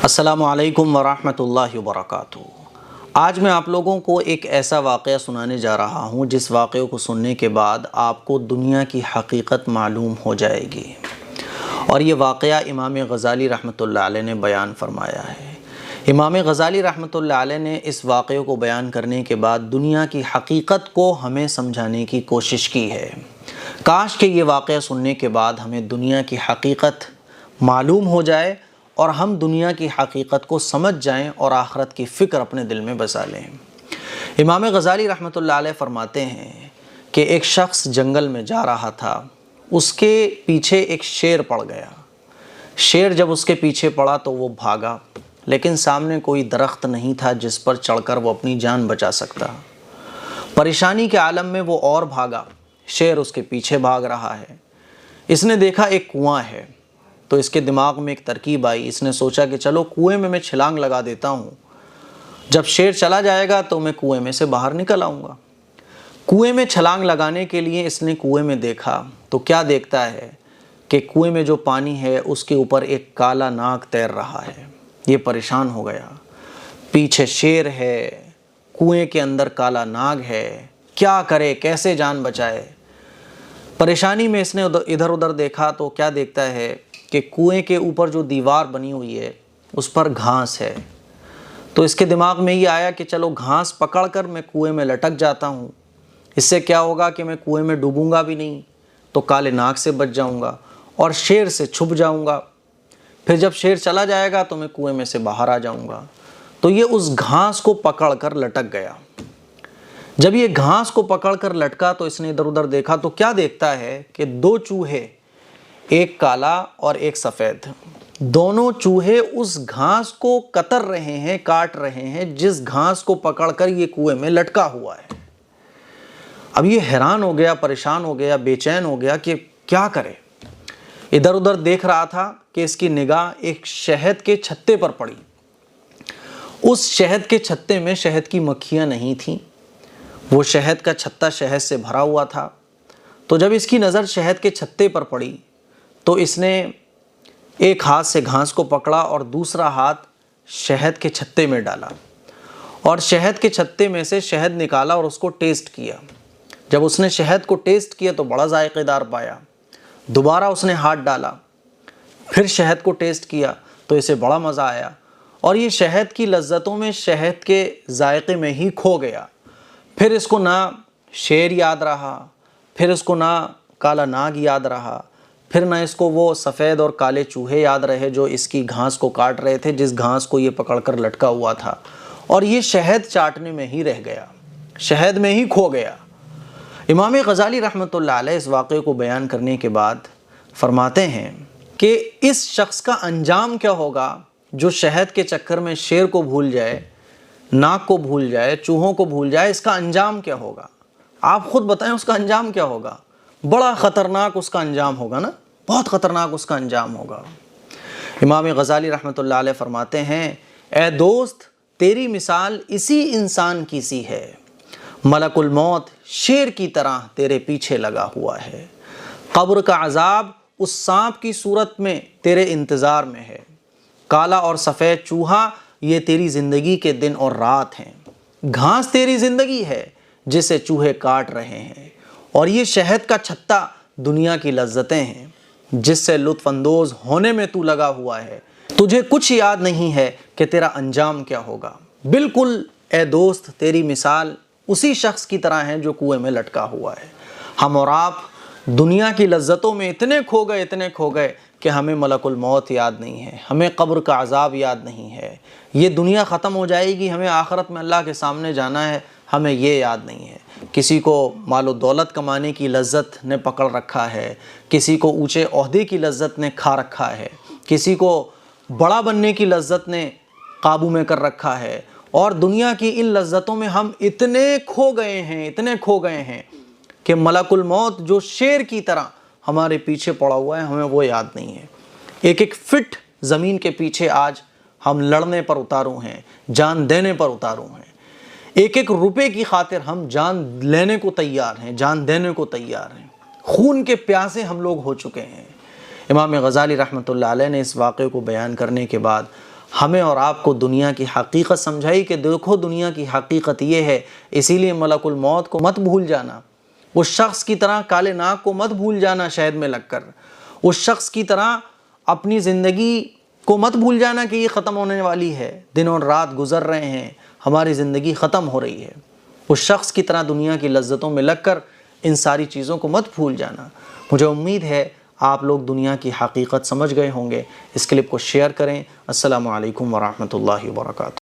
السلام علیکم ورحمۃ اللہ وبرکاتہ۔ آج میں آپ لوگوں کو ایک ایسا واقعہ سنانے جا رہا ہوں جس واقعے کو سننے کے بعد آپ کو دنیا کی حقیقت معلوم ہو جائے گی، اور یہ واقعہ امام غزالی رحمۃ اللہ علیہ نے بیان فرمایا ہے۔ امام غزالی رحمۃ اللہ علیہ نے اس واقعے کو بیان کرنے کے بعد دنیا کی حقیقت کو ہمیں سمجھانے کی کوشش کی ہے۔ کاش کہ یہ واقعہ سننے کے بعد ہمیں دنیا کی حقیقت معلوم ہو جائے اور ہم دنیا کی حقیقت کو سمجھ جائیں اور آخرت کی فکر اپنے دل میں بسا لیں۔ امام غزالی رحمۃ اللہ علیہ فرماتے ہیں کہ ایک شخص جنگل میں جا رہا تھا، اس کے پیچھے ایک شیر پڑ گیا۔ شیر جب اس کے پیچھے پڑا تو وہ بھاگا، لیکن سامنے کوئی درخت نہیں تھا جس پر چڑھ کر وہ اپنی جان بچا سکتا۔ پریشانی کے عالم میں وہ اور بھاگا، شیر اس کے پیچھے بھاگ رہا ہے۔ اس نے دیکھا ایک کنواں ہے، تو اس کے دماغ میں ایک ترکیب آئی۔ اس نے سوچا کہ چلو کنویں میں چھلانگ لگا دیتا ہوں، جب شیر چلا جائے گا تو میں کنویں میں سے باہر نکل آؤں گا۔ کنویں میں چھلانگ لگانے کے لیے اس نے کنویں میں دیکھا تو کیا دیکھتا ہے کہ کنویں میں جو پانی ہے اس کے اوپر ایک کالا ناگ تیر رہا ہے۔ یہ پریشان ہو گیا، پیچھے شیر ہے، کنویں کے اندر کالا ناگ ہے، کیا کرے، کیسے جان بچائے۔ پریشانی میں اس نے ادھر ادھر دیکھا تو کیا دیکھتا ہے کہ کنویں کے اوپر جو دیوار بنی ہوئی ہے اس پر گھاس ہے۔ تو اس کے دماغ میں یہ آیا کہ چلو گھاس پکڑ کر میں کنویں میں لٹک جاتا ہوں، اس سے کیا ہوگا کہ میں کنویں میں ڈوبوں گا بھی نہیں، تو کالے ناگ سے بچ جاؤں گا اور شیر سے چھپ جاؤں گا۔ پھر جب شیر چلا جائے گا تو میں کنویں میں سے باہر آ جاؤں گا۔ تو یہ اس گھاس کو پکڑ کر لٹک گیا۔ جب یہ گھاس کو پکڑ کر لٹکا تو اس نے ادھر ادھر دیکھا تو کیا دیکھتا ہے کہ دو چوہے، ایک کالا اور ایک سفید، دونوں چوہے اس گھاس کو کتر رہے ہیں، کاٹ رہے ہیں جس گھاس کو پکڑ کر یہ کنویں میں لٹکا ہوا ہے۔ اب یہ حیران ہو گیا، پریشان ہو گیا، بے چین ہو گیا کہ کیا کرے۔ ادھر ادھر دیکھ رہا تھا کہ اس کی نگاہ ایک شہد کے چھتے پر پڑی۔ اس شہد کے چھتے میں شہد کی مکھیاں نہیں تھیں، وہ شہد کا چھتا شہد سے بھرا ہوا تھا۔ تو جب اس کی نظر شہد کے چھتے پر پڑی تو اس نے ایک ہاتھ سے گھاس کو پکڑا اور دوسرا ہاتھ شہد کے چھتے میں ڈالا اور شہد کے چھتے میں سے شہد نکالا اور اس کو ٹیسٹ کیا۔ جب اس نے شہد کو ٹیسٹ کیا تو بڑا ذائقے دار پایا۔ دوبارہ اس نے ہاتھ ڈالا، پھر شہد کو ٹیسٹ کیا تو اسے بڑا مزہ آیا، اور یہ شہد کی لذتوں میں، شہد کے ذائقے میں ہی کھو گیا۔ پھر اس کو نہ شیر یاد رہا، پھر اس کو نہ کالا ناگ یاد رہا، پھر نہ اس کو وہ سفید اور کالے چوہے یاد رہے جو اس کی گھاس کو کاٹ رہے تھے، جس گھاس کو یہ پکڑ کر لٹکا ہوا تھا، اور یہ شہد چاٹنے میں ہی رہ گیا، شہد میں ہی کھو گیا۔ امام غزالی رحمۃ اللہ علیہ اس واقعے کو بیان کرنے کے بعد فرماتے ہیں کہ اس شخص کا انجام کیا ہوگا جو شہد کے چکر میں شیر کو بھول جائے، ناگ کو بھول جائے، چوہوں کو بھول جائے۔ اس کا انجام کیا ہوگا؟ آپ خود بتائیں، اس کا انجام کیا ہوگا؟ بڑا خطرناک اس کا انجام ہوگا نا، بہت خطرناک اس کا انجام ہوگا۔ امام غزالی رحمۃ اللہ علیہ فرماتے ہیں، اے دوست، تیری مثال اسی انسان کی سی ہے، ملک الموت شیر کی طرح تیرے پیچھے لگا ہوا ہے، قبر کا عذاب اس سانپ کی صورت میں تیرے انتظار میں ہے، کالا اور سفید چوہا یہ تیری زندگی کے دن اور رات ہیں، گھاس تیری زندگی ہے جسے چوہے کاٹ رہے ہیں، اور یہ شہد کا چھتا دنیا کی لذتیں ہیں جس سے لطف اندوز ہونے میں تو لگا ہوا ہے۔ تجھے کچھ یاد نہیں ہے کہ تیرا انجام کیا ہوگا۔ بالکل اے دوست، تیری مثال اسی شخص کی طرح ہے جو کنویں میں لٹکا ہوا ہے۔ ہم اور آپ دنیا کی لذتوں میں اتنے کھو گئے کہ ہمیں ملک الموت یاد نہیں ہے، ہمیں قبر کا عذاب یاد نہیں ہے۔ یہ دنیا ختم ہو جائے گی، ہمیں آخرت میں اللہ کے سامنے جانا ہے، ہمیں یہ یاد نہیں ہے۔ کسی کو مال و دولت کمانے کی لذت نے پکڑ رکھا ہے، کسی کو اونچے عہدے کی لذت نے کھا رکھا ہے، کسی کو بڑا بننے کی لذت نے قابو میں کر رکھا ہے، اور دنیا کی ان لذتوں میں ہم اتنے کھو گئے ہیں کہ ملک الموت جو شیر کی طرح ہمارے پیچھے پڑا ہوا ہے، ہمیں وہ یاد نہیں ہے۔ ایک ایک فٹ زمین کے پیچھے آج ہم لڑنے پر اتاروں ہیں، جان دینے پر اتاروں ہیں، ایک ایک روپے کی خاطر ہم جان لینے کو تیار ہیں، جان دینے کو تیار ہیں، خون کے پیاسے ہم لوگ ہو چکے ہیں۔ امام غزالی رحمۃ اللہ علیہ نے اس واقعے کو بیان کرنے کے بعد ہمیں اور آپ کو دنیا کی حقیقت سمجھائی کہ دیکھو دنیا کی حقیقت یہ ہے، اسی لیے ملک الموت کو مت بھول جانا، اس شخص کی طرح کالے ناگ کو مت بھول جانا شہد میں لگ کر، اس شخص کی طرح اپنی زندگی کو مت بھول جانا کہ یہ ختم ہونے والی ہے، دن اور رات گزر رہے ہیں، ہماری زندگی ختم ہو رہی ہے۔ اس شخص کی طرح دنیا کی لذتوں میں لگ کر ان ساری چیزوں کو مت بھول جانا۔ مجھے امید ہے آپ لوگ دنیا کی حقیقت سمجھ گئے ہوں گے۔ اس کلپ کو شیئر کریں۔ السلام علیکم ورحمۃ اللہ وبرکاتہ۔